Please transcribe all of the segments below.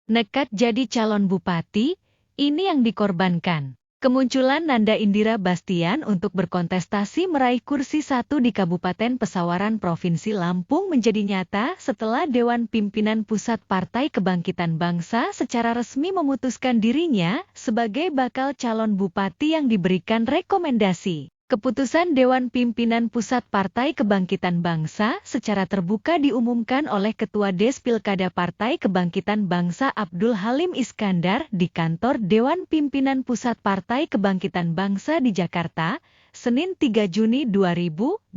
Nekat jadi calon bupati, ini yang dikorbankan. Kemunculan Nanda Indira Bastian untuk berkontestasi meraih kursi 1 di Kabupaten Pesawaran Provinsi Lampung menjadi nyata setelah Dewan Pimpinan Pusat Partai Kebangkitan Bangsa secara resmi memutuskan dirinya sebagai bakal calon bupati yang diberikan rekomendasi. Keputusan Dewan Pimpinan Pusat Partai Kebangkitan Bangsa secara terbuka diumumkan oleh Ketua Des Pilkada Partai Kebangkitan Bangsa Abdul Halim Iskandar di kantor Dewan Pimpinan Pusat Partai Kebangkitan Bangsa di Jakarta, Senin 3 Juni 2024.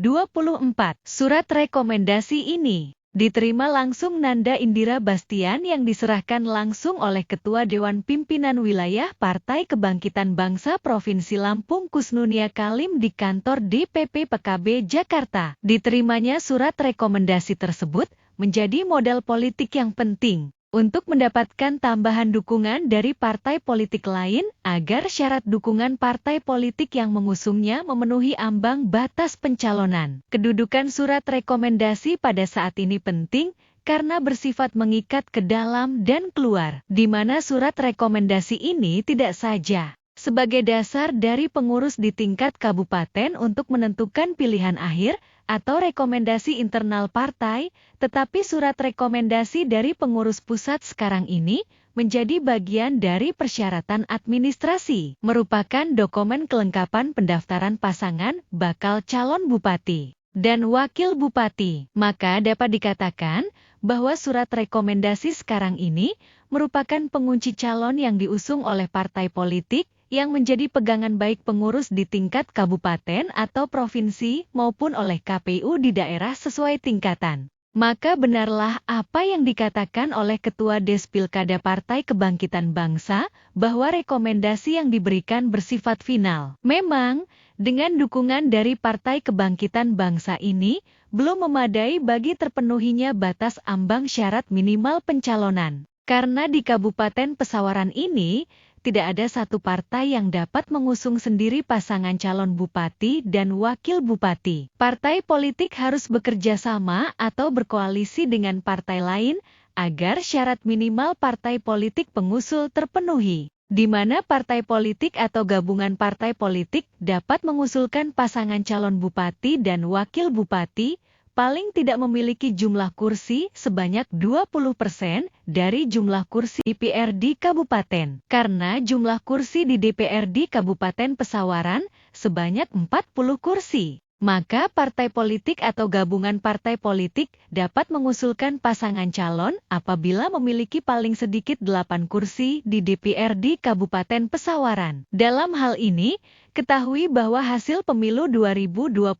Surat rekomendasi ini diterima langsung Nanda Indira Bastian yang diserahkan langsung oleh Ketua Dewan Pimpinan Wilayah Partai Kebangkitan Bangsa Provinsi Lampung Kusnunia Kalim di kantor DPP PKB Jakarta. Diterimanya surat rekomendasi tersebut menjadi modal politik yang penting untuk mendapatkan tambahan dukungan dari partai politik lain agar syarat dukungan partai politik yang mengusungnya memenuhi ambang batas pencalonan. Kedudukan surat rekomendasi pada saat ini penting karena bersifat mengikat ke dalam dan keluar, di mana surat rekomendasi ini tidak saja sebagai dasar dari pengurus di tingkat kabupaten untuk menentukan pilihan akhir atau rekomendasi internal partai, tetapi surat rekomendasi dari pengurus pusat sekarang ini menjadi bagian dari persyaratan administrasi, merupakan dokumen kelengkapan pendaftaran pasangan bakal calon bupati dan wakil bupati. Maka dapat dikatakan bahwa surat rekomendasi sekarang ini merupakan pengunci calon yang diusung oleh partai politik yang menjadi pegangan baik pengurus di tingkat kabupaten atau provinsi maupun oleh KPU di daerah sesuai tingkatan. Maka benarlah apa yang dikatakan oleh Ketua Des Pilkada Partai Kebangkitan Bangsa bahwa rekomendasi yang diberikan bersifat final. Memang, dengan dukungan dari Partai Kebangkitan Bangsa ini, belum memadai bagi terpenuhinya batas ambang syarat minimal pencalonan. Karena di Kabupaten Pesawaran ini, tidak ada satu partai yang dapat mengusung sendiri pasangan calon bupati dan wakil bupati. Partai politik harus bekerja sama atau berkoalisi dengan partai lain agar syarat minimal partai politik pengusul terpenuhi, di mana partai politik atau gabungan partai politik dapat mengusulkan pasangan calon bupati dan wakil bupati paling tidak memiliki jumlah kursi sebanyak 20% dari jumlah kursi DPRD Kabupaten. Karena jumlah kursi di DPRD Kabupaten Pesawaran sebanyak 40 kursi, maka partai politik atau gabungan partai politik dapat mengusulkan pasangan calon apabila memiliki paling sedikit 8 kursi di DPRD Kabupaten Pesawaran. Dalam hal ini, ketahui bahwa hasil pemilu 2024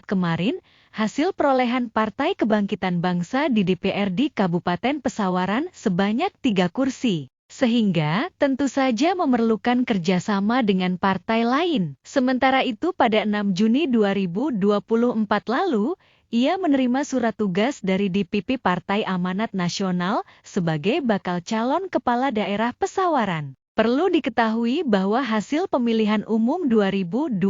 kemarin, hasil perolehan Partai Kebangkitan Bangsa di DPRD Kabupaten Pesawaran sebanyak 3 kursi. Sehingga tentu saja memerlukan kerjasama dengan partai lain. Sementara itu pada 6 Juni 2024 lalu, ia menerima surat tugas dari DPP Partai Amanat Nasional sebagai bakal calon kepala daerah Pesawaran. Perlu diketahui bahwa hasil pemilihan umum 2024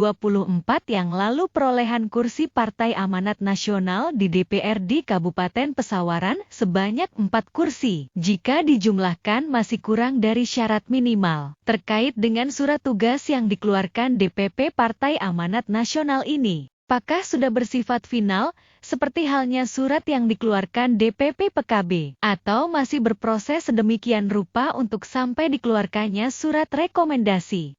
yang lalu perolehan kursi Partai Amanat Nasional di DPRD Kabupaten Pesawaran sebanyak 4 kursi. Jika dijumlahkan masih kurang dari syarat minimal. Terkait dengan surat tugas yang dikeluarkan DPP Partai Amanat Nasional ini, apakah sudah bersifat final, seperti halnya surat yang dikeluarkan DPP PKB, atau masih berproses sedemikian rupa untuk sampai dikeluarkannya surat rekomendasi?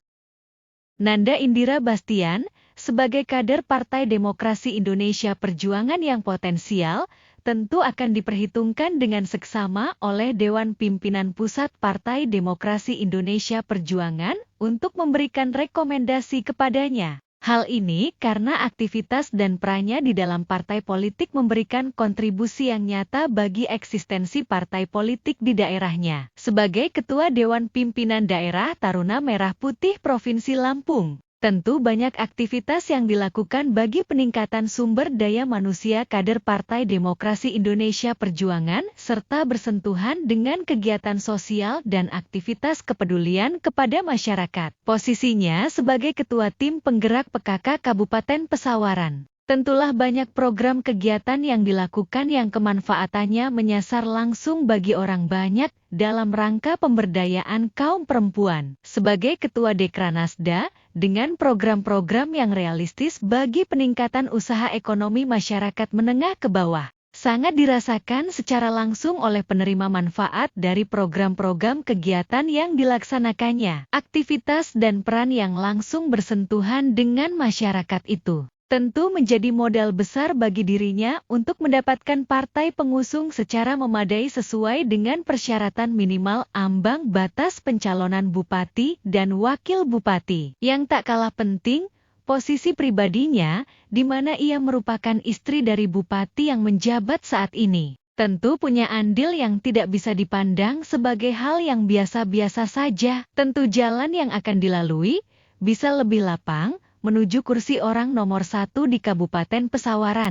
Nanda Indira Bastian, sebagai kader Partai Demokrasi Indonesia Perjuangan yang potensial, tentu akan diperhitungkan dengan seksama oleh Dewan Pimpinan Pusat Partai Demokrasi Indonesia Perjuangan untuk memberikan rekomendasi kepadanya. Hal ini karena aktivitas dan perannya di dalam partai politik memberikan kontribusi yang nyata bagi eksistensi partai politik di daerahnya. Sebagai Ketua Dewan Pimpinan Daerah Taruna Merah Putih Provinsi Lampung, tentu banyak aktivitas yang dilakukan bagi peningkatan sumber daya manusia kader Partai Demokrasi Indonesia Perjuangan serta bersentuhan dengan kegiatan sosial dan aktivitas kepedulian kepada masyarakat. Posisinya sebagai Ketua Tim Penggerak PKK Kabupaten Pesawaran. Tentulah banyak program kegiatan yang dilakukan yang kemanfaatannya menyasar langsung bagi orang banyak dalam rangka pemberdayaan kaum perempuan. Sebagai Ketua Dekranasda, dengan program-program yang realistis bagi peningkatan usaha ekonomi masyarakat menengah ke bawah, sangat dirasakan secara langsung oleh penerima manfaat dari program-program kegiatan yang dilaksanakannya. Aktivitas dan peran yang langsung bersentuhan dengan masyarakat itu tentu menjadi modal besar bagi dirinya untuk mendapatkan partai pengusung secara memadai sesuai dengan persyaratan minimal ambang batas pencalonan bupati dan wakil bupati. Yang tak kalah penting, posisi pribadinya, di mana ia merupakan istri dari bupati yang menjabat saat ini, tentu punya andil yang tidak bisa dipandang sebagai hal yang biasa-biasa saja. Tentu jalan yang akan dilalui bisa lebih lapang menuju kursi orang nomor 1 di Kabupaten Pesawaran.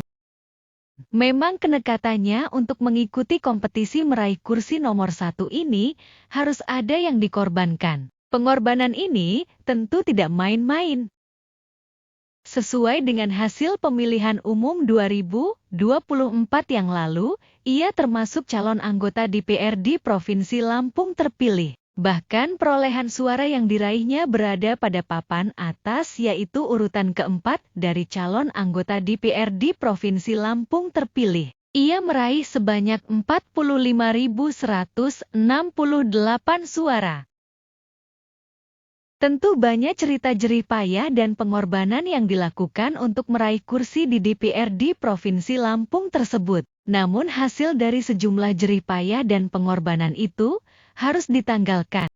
Memang kenekatannya untuk mengikuti kompetisi meraih kursi nomor 1 ini harus ada yang dikorbankan. Pengorbanan ini tentu tidak main-main. Sesuai dengan hasil pemilihan umum 2024 yang lalu, ia termasuk calon anggota DPRD Provinsi Lampung terpilih. Bahkan perolehan suara yang diraihnya berada pada papan atas, yaitu urutan keempat dari calon anggota DPRD Provinsi Lampung terpilih. Ia meraih sebanyak 45.168 suara. Tentu banyak cerita jerih payah dan pengorbanan yang dilakukan untuk meraih kursi di DPRD Provinsi Lampung tersebut. Namun hasil dari sejumlah jerih payah dan pengorbanan itu harus ditanggalkan.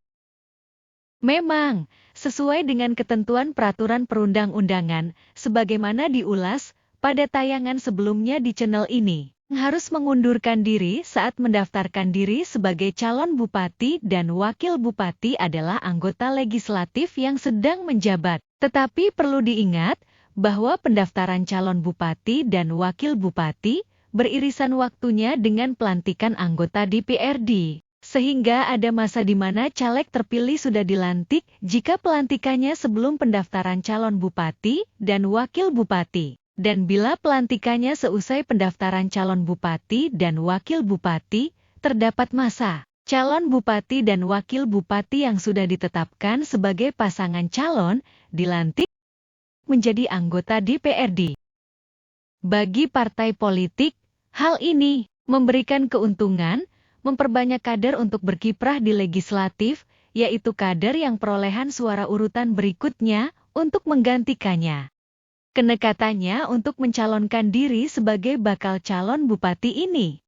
Memang, sesuai dengan ketentuan peraturan perundang-undangan, sebagaimana diulas pada tayangan sebelumnya di channel ini, harus mengundurkan diri saat mendaftarkan diri sebagai calon bupati dan wakil bupati adalah anggota legislatif yang sedang menjabat. Tetapi perlu diingat bahwa pendaftaran calon bupati dan wakil bupati beririsan waktunya dengan pelantikan anggota DPRD. Sehingga ada masa di mana caleg terpilih sudah dilantik jika pelantikannya sebelum pendaftaran calon bupati dan wakil bupati. Dan bila pelantikannya seusai pendaftaran calon bupati dan wakil bupati, terdapat masa calon bupati dan wakil bupati yang sudah ditetapkan sebagai pasangan calon dilantik menjadi anggota DPRD. Bagi partai politik, hal ini memberikan keuntungan, memperbanyak kader untuk berkiprah di legislatif, yaitu kader yang perolehan suara urutan berikutnya untuk menggantikannya. Kenekatannya untuk mencalonkan diri sebagai bakal calon bupati ini.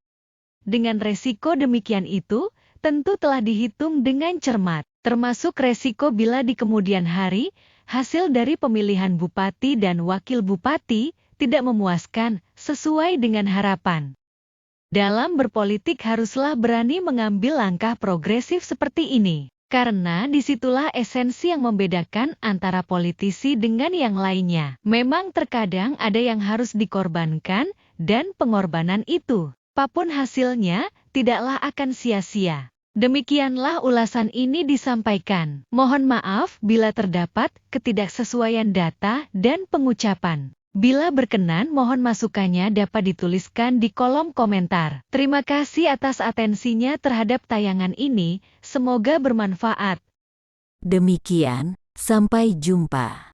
Dengan resiko demikian itu, tentu telah dihitung dengan cermat, termasuk resiko bila di kemudian hari, hasil dari pemilihan bupati dan wakil bupati tidak memuaskan sesuai dengan harapan. Dalam berpolitik haruslah berani mengambil langkah progresif seperti ini, karena disitulah esensi yang membedakan antara politisi dengan yang lainnya. Memang terkadang ada yang harus dikorbankan, dan pengorbanan itu, apapun hasilnya, tidaklah akan sia-sia. Demikianlah ulasan ini disampaikan. Mohon maaf bila terdapat ketidaksesuaian data dan pengucapan. Bila berkenan, mohon masukannya dapat dituliskan di kolom komentar. Terima kasih atas atensinya terhadap tayangan ini, semoga bermanfaat. Demikian, sampai jumpa.